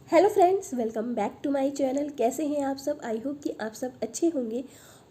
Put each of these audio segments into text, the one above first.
Hello friends, welcome back to my channel. कैसे हैं आप सब? आई होप कि आप सब अच्छे होंगे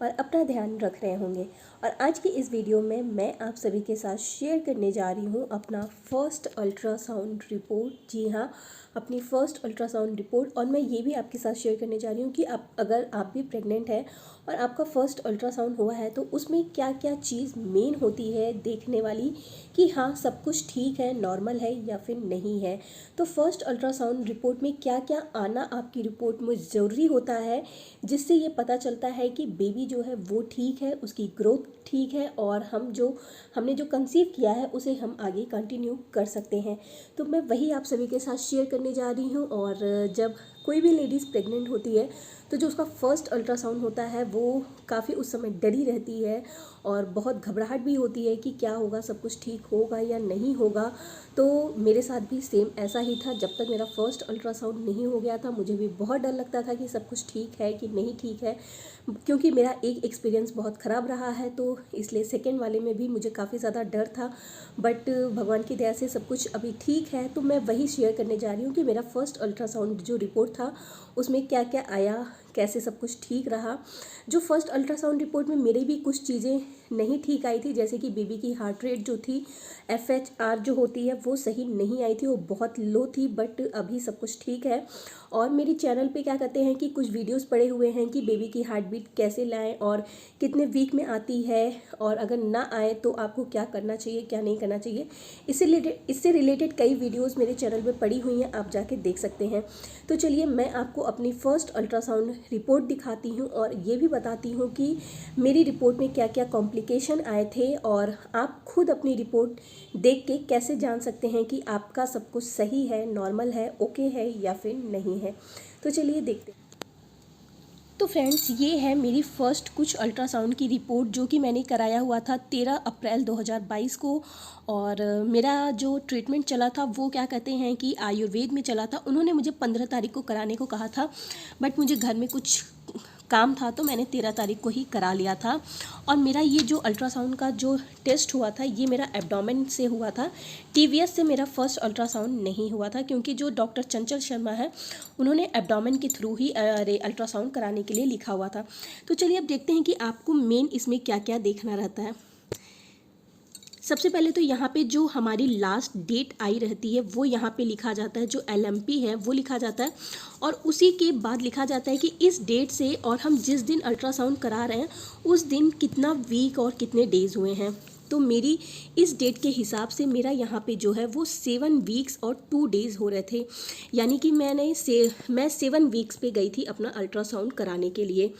और अपना ध्यान रख रहे होंगे। और आज की इस वीडियो में मैं आप सभी के साथ शेयर करने जा रही हूँ अपना फर्स्ट अल्ट्रासाउंड रिपोर्ट। जी हाँ, अपनी फर्स्ट अल्ट्रासाउंड रिपोर्ट। और मैं ये भी आपके साथ शेयर करने जा रही हूँ कि अगर आप भी प्रेग्नेंट हैं और आपका फर्स्ट अल्ट्रासाउंड हुआ है तो उसमें क्या क्या चीज़ मेन होती है देखने वाली, कि हाँ सब कुछ ठीक है, नॉर्मल है या फिर नहीं है। तो फर्स्ट अल्ट्रासाउंड रिपोर्ट में क्या क्या आना आपकी रिपोर्ट में ज़रूरी होता है, जिससे ये पता चलता है कि बेबी जो है वो ठीक है, उसकी ग्रोथ ठीक है और हमने जो कंसीव किया है उसे हम आगे कंटिन्यू कर सकते हैं। तो मैं वही आप सभी के साथ शेयर करने जा रही हूँ। और जब कोई भी लेडीज़ प्रेग्नेंट होती है तो जो उसका फर्स्ट अल्ट्रासाउंड होता है वो काफ़ी उस समय डरी रहती है और बहुत घबराहट भी होती है कि क्या होगा, सब कुछ ठीक होगा या नहीं होगा। तो मेरे साथ भी सेम ऐसा ही था। जब तक मेरा फर्स्ट अल्ट्रासाउंड नहीं हो गया था मुझे भी बहुत डर लगता था कि सब कुछ ठीक है कि नहीं ठीक है, क्योंकि मेरा एक एक्सपीरियंस बहुत ख़राब रहा है। तो इसलिए सेकेंड वाले में भी मुझे काफ़ी ज़्यादा डर था, बट भगवान की दया से सब कुछ अभी ठीक है। तो मैं वही शेयर करने जा रही हूँ कि मेरा फर्स्ट अल्ट्रासाउंड जो रिपोर्ट था उसमें क्या क्या आया, कैसे सब कुछ ठीक रहा। जो फर्स्ट अल्ट्रासाउंड रिपोर्ट में मेरी भी कुछ चीज़ें नहीं ठीक आई थी, जैसे कि बेबी की हार्ट रेट जो थी, FHR जो होती है वो सही नहीं आई थी, वो बहुत लो थी। बट अभी सब कुछ ठीक है। और मेरी चैनल पे क्या कहते हैं कि कुछ वीडियोस पड़े हुए हैं कि बेबी की हार्ट बीट कैसे लाएं और कितने वीक में आती है, और अगर ना आए तो आपको क्या करना चाहिए, क्या नहीं करना चाहिए। इससे रिलेटेड कई वीडियोस मेरे चैनल पे पड़ी हुई हैं, आप जाके देख सकते हैं। तो चलिए मैं आपको अपनी फ़र्स्ट अल्ट्रासाउंड रिपोर्ट दिखाती हूँ और ये भी बताती हूँ कि मेरी रिपोर्ट में क्या क्या कॉम्प्लिकेशन आए थे, और आप खुद अपनी रिपोर्ट देख के कैसे जान सकते हैं कि आपका सब कुछ सही है, नॉर्मल है, ओके है या फिर नहीं है। तो चलिए देखते हैं। तो फ्रेंड्स, ये है मेरी फ़र्स्ट कुछ अल्ट्रासाउंड की रिपोर्ट जो कि मैंने कराया हुआ था 13 अप्रैल 2022 को। और मेरा जो ट्रीटमेंट चला था वो क्या कहते हैं कि आयुर्वेद में चला था। उन्होंने मुझे 15 तारीख को कराने को कहा था, बट मुझे घर में कुछ काम था तो मैंने 13 तारीख को ही करा लिया था। और मेरा ये जो अल्ट्रासाउंड का जो टेस्ट हुआ था ये मेरा एब्डोमेन से हुआ था। TVS से मेरा फर्स्ट अल्ट्रासाउंड नहीं हुआ था, क्योंकि जो डॉक्टर चंचल शर्मा है उन्होंने एब्डोमेन के थ्रू ही अल्ट्रासाउंड कराने के लिए लिखा हुआ था। तो चलिए अब देखते हैं कि आपको मेन इसमें क्या क्या देखना रहता है। सबसे पहले तो यहाँ पे जो हमारी लास्ट डेट आई रहती है वो यहाँ पे लिखा जाता है, जो LMP है वो लिखा जाता है। और उसी के बाद लिखा जाता है कि इस डेट से और हम जिस दिन अल्ट्रासाउंड करा रहे हैं उस दिन कितना वीक और कितने डेज़ हुए हैं। तो मेरी इस डेट के हिसाब से मेरा यहाँ पे जो है वो 7 वीक्स और 2 डेज़ हो रहे थे, यानी कि मैं 7 वीक्स पे गई थी अपना अल्ट्रासाउंड कराने के लिए।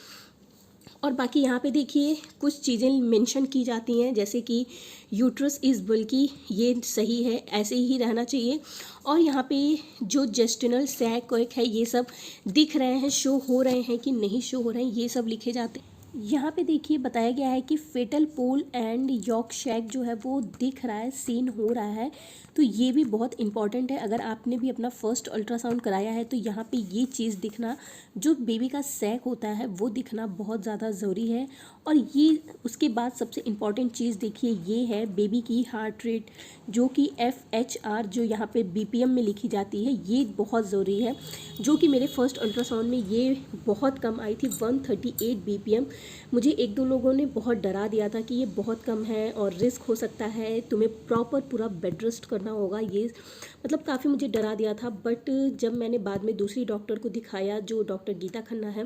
और बाकी यहाँ पे देखिए कुछ चीज़ें मेंशन की जाती हैं, जैसे कि यूट्रस इज़ बल्कि, ये सही है, ऐसे ही रहना चाहिए। और यहाँ पे जो जेस्टिनल सैक वैक है ये सब दिख रहे हैं, शो हो रहे हैं कि नहीं शो हो रहे हैं, ये सब लिखे जाते हैं। यहाँ पे देखिए बताया गया है कि फेटल पोल एंड यॉर्क शैक जो है वो दिख रहा है, सीन हो रहा है। तो ये भी बहुत इंपॉर्टेंट है। अगर आपने भी अपना फर्स्ट अल्ट्रासाउंड कराया है तो यहाँ पे ये चीज़ दिखना, जो बेबी का सैक होता है वो दिखना बहुत ज़्यादा ज़रूरी है। और ये उसके बाद सबसे इम्पॉर्टेंट चीज़ देखिए ये है बेबी की हार्ट रेट, जो कि FHR जो यहाँ पे BPM में लिखी जाती है, ये बहुत ज़रूरी है। जो कि मेरे फर्स्ट अल्ट्रासाउंड में ये बहुत कम आई थी, 138 BPM। मुझे एक दो लोगों ने बहुत डरा दिया था कि ये बहुत कम है और रिस्क हो सकता है, तुम्हें प्रॉपर पूरा बेड रेस्ट करना होगा, ये मतलब काफ़ी मुझे डरा दिया था। बट जब मैंने बाद में दूसरी डॉक्टर को दिखाया, जो डॉक्टर गीता खन्ना है,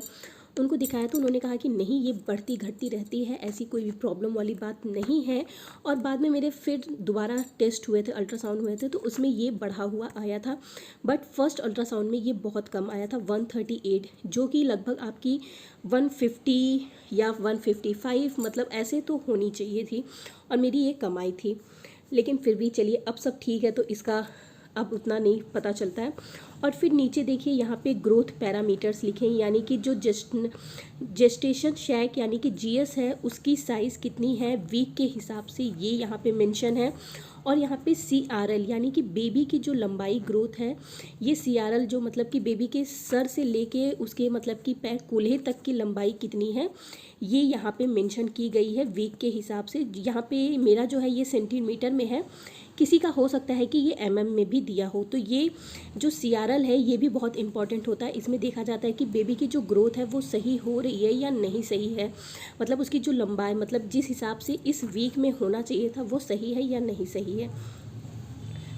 उनको दिखाया तो उन्होंने कहा कि नहीं, ये बढ़ती घटती रहती है, ऐसी कोई भी प्रॉब्लम वाली बात नहीं है। और बाद में मेरे फिर दोबारा टेस्ट हुए थे, अल्ट्रासाउंड हुए थे, तो उसमें ये बढ़ा हुआ आया था। बट फर्स्ट अल्ट्रासाउंड में ये बहुत कम आया था, 138, जो कि लगभग आपकी 150 या 155 मतलब ऐसे तो होनी चाहिए थी, और मेरी ये कम आई थी। लेकिन फिर भी चलिए, अब सब ठीक है तो इसका अब उतना नहीं पता चलता है। और फिर नीचे देखिए यहाँ पे ग्रोथ पैरामीटर्स लिखे हैं, यानी कि जो जेस्टेशन शैक यानी कि GS है उसकी साइज़ कितनी है वीक के हिसाब से, ये यहाँ पे मेंशन है। और यहाँ पे CRL यानी कि बेबी की जो लंबाई ग्रोथ है, ये CRL जो मतलब कि बेबी के सर से लेके उसके मतलब कि पैर कूल्हे तक की लंबाई कितनी है, ये यहाँ पे मेंशन की गई है वीक के हिसाब से। यहाँ पे मेरा जो है ये सेंटीमीटर में है किसी का हो सकता है कि ये mm में भी दिया हो। तो ये जो CRL है ये भी बहुत इंपॉर्टेंट होता है। इसमें देखा जाता है कि बेबी की जो ग्रोथ है वो सही हो रही है या नहीं सही है, मतलब उसकी जो लंबाई, मतलब जिस हिसाब से इस वीक में होना चाहिए था वो सही है या नहीं सही है।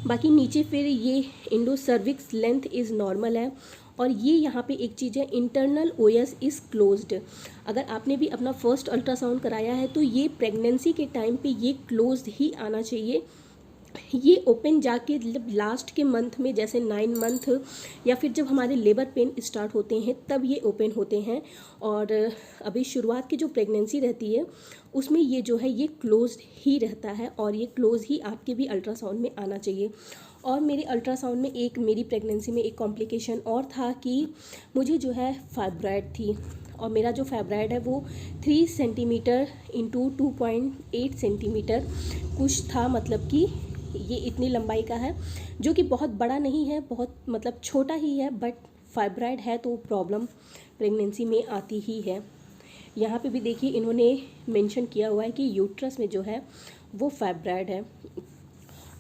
बाकी नीचे फिर ये Indo cervix length is normal है, और ये यहाँ पे एक चीज़ है, इंटरनल ओएस इज़ क्लोज्ड। अगर आपने भी अपना फर्स्ट अल्ट्रासाउंड कराया है तो ये प्रेगनेंसी के टाइम पे ये क्लोज्ड ही आना चाहिए। ये ओपन जाके लास्ट के मंथ में, जैसे 9 मंथ या फिर जब हमारे लेबर पेन स्टार्ट होते हैं तब ये ओपन होते हैं। और अभी शुरुआत की जो प्रेगनेंसी रहती है उसमें ये जो है ये क्लोज्ड ही रहता है, और ये क्लोज ही आपके भी अल्ट्रासाउंड में आना चाहिए। और मेरे अल्ट्रासाउंड में एक, मेरी प्रेगनेंसी में एक कॉम्प्लिकेशन और था कि मुझे जो है फाइब्रॉइड थी, और मेरा जो फाइब्रॉइड है वो 3 सेंटीमीटर इंटू 2.8 सेंटीमीटर कुछ था, मतलब कि ये इतनी लंबाई का है, जो कि बहुत बड़ा नहीं है, बहुत मतलब छोटा ही है, बट फाइब्रॉइड है तो प्रॉब्लम प्रेगनेंसी में आती ही है। यहाँ पे भी देखिए इन्होंने मेंशन किया हुआ है कि यूट्रस में जो है वो फाइब्रॉइड है।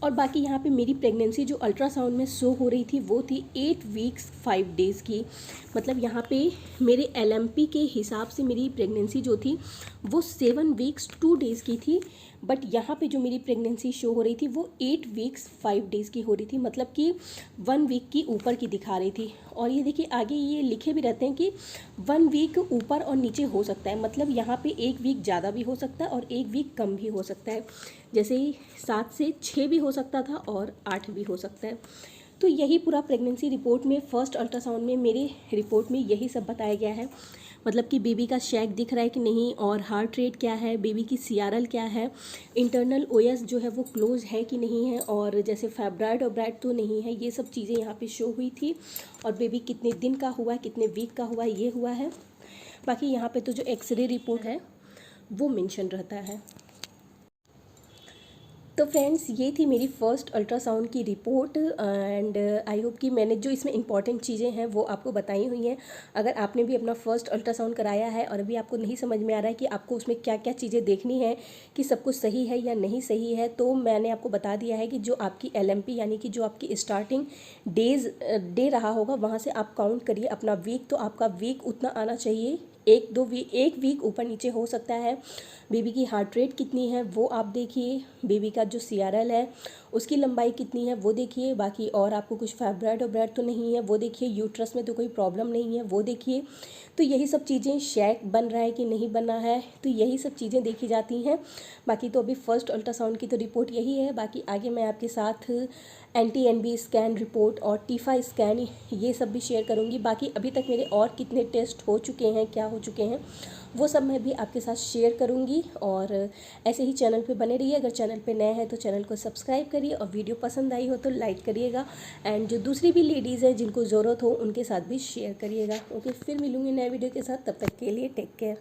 और बाकी यहाँ पे मेरी प्रेगनेंसी जो अल्ट्रासाउंड में शो हो रही थी वो थी 8 वीक्स 5 डेज़ की, मतलब यहाँ पे मेरे LMP के हिसाब से मेरी प्रेगनेंसी जो थी वो 7 वीक्स 2 डेज़ की थी, बट यहाँ पे जो मेरी प्रेगनेंसी शो हो रही थी वो 8 वीक्स 5 डेज़ की हो रही थी, मतलब कि 1 वीक की ऊपर की दिखा रही थी। और ये देखिए आगे ये लिखे भी रहते हैं कि 1 वीक ऊपर और नीचे हो सकता है, मतलब यहाँ पे 1 वीक ज़्यादा भी हो सकता है और 1 वीक कम भी हो सकता है, जैसे ही 7 से 6 भी हो सकता था और 8 भी हो सकता है। तो यही पूरा प्रेगनेंसी रिपोर्ट में, फर्स्ट अल्ट्रासाउंड में मेरे रिपोर्ट में यही सब बताया गया है, मतलब कि बेबी का शेक दिख रहा है कि नहीं, और हार्ट रेट क्या है, बेबी की CRL क्या है, इंटरनल ओएस जो है वो क्लोज है कि नहीं है, और जैसे फाइब्रॉइड और ब्राइड तो नहीं है, ये सब चीज़ें यहाँ पे शो हुई थी। और बेबी कितने दिन का हुआ है, कितने वीक का हुआ है, ये हुआ है। बाकी यहाँ पे तो जो एक्सरे रिपोर्ट है वो मेंशन रहता है। तो फ्रेंड्स ये थी मेरी फर्स्ट अल्ट्रासाउंड की रिपोर्ट, एंड आई होप कि मैंने जो इसमें इंपॉर्टेंट चीज़ें हैं वो आपको बताई हुई हैं। अगर आपने भी अपना फर्स्ट अल्ट्रासाउंड कराया है और अभी आपको नहीं समझ में आ रहा है कि आपको उसमें क्या क्या चीज़ें देखनी है कि सब कुछ सही है या नहीं सही है, तो मैंने आपको बता दिया है कि जो आपकी LMP यानी कि जो आपकी स्टार्टिंग डे रहा होगा वहाँ से आप काउंट करिए अपना वीक, तो आपका वीक उतना आना चाहिए। एक वीक ऊपर नीचे हो सकता है। बेबी की हार्ट रेट कितनी है वो आप देखिए, बेबी का जो CRL है उसकी लंबाई कितनी है वो देखिए, बाकी और आपको कुछ फाइब्रॉइड और ब्राइड तो नहीं है वो देखिए, यूट्रस में तो कोई प्रॉब्लम नहीं है वो देखिए। तो यही सब चीज़ें, शेक बन रहा है कि नहीं बना है, तो यही सब चीज़ें देखी जाती हैं। बाकी तो अभी फर्स्ट अल्ट्रासाउंड की तो रिपोर्ट यही है, बाकी आगे मैं आपके साथ NT-NB स्कैन रिपोर्ट और टीफा स्कैन ये सब भी शेयर करूँगी। बाकी अभी तक मेरे और कितने टेस्ट हो चुके हैं, क्या हो चुके हैं, वो सब मैं भी आपके साथ शेयर करूँगी। और ऐसे ही चैनल पे बने रहिए। अगर चैनल पे नए हैं तो चैनल को सब्सक्राइब करिए, और वीडियो पसंद आई हो तो लाइक करिएगा, एंड जो दूसरी भी लेडीज़ हैं जिनको ज़रूरत हो उनके साथ भी शेयर करिएगा। ओके, फिर मिलूँगी नए वीडियो के साथ, तब तक के लिए टेक केयर।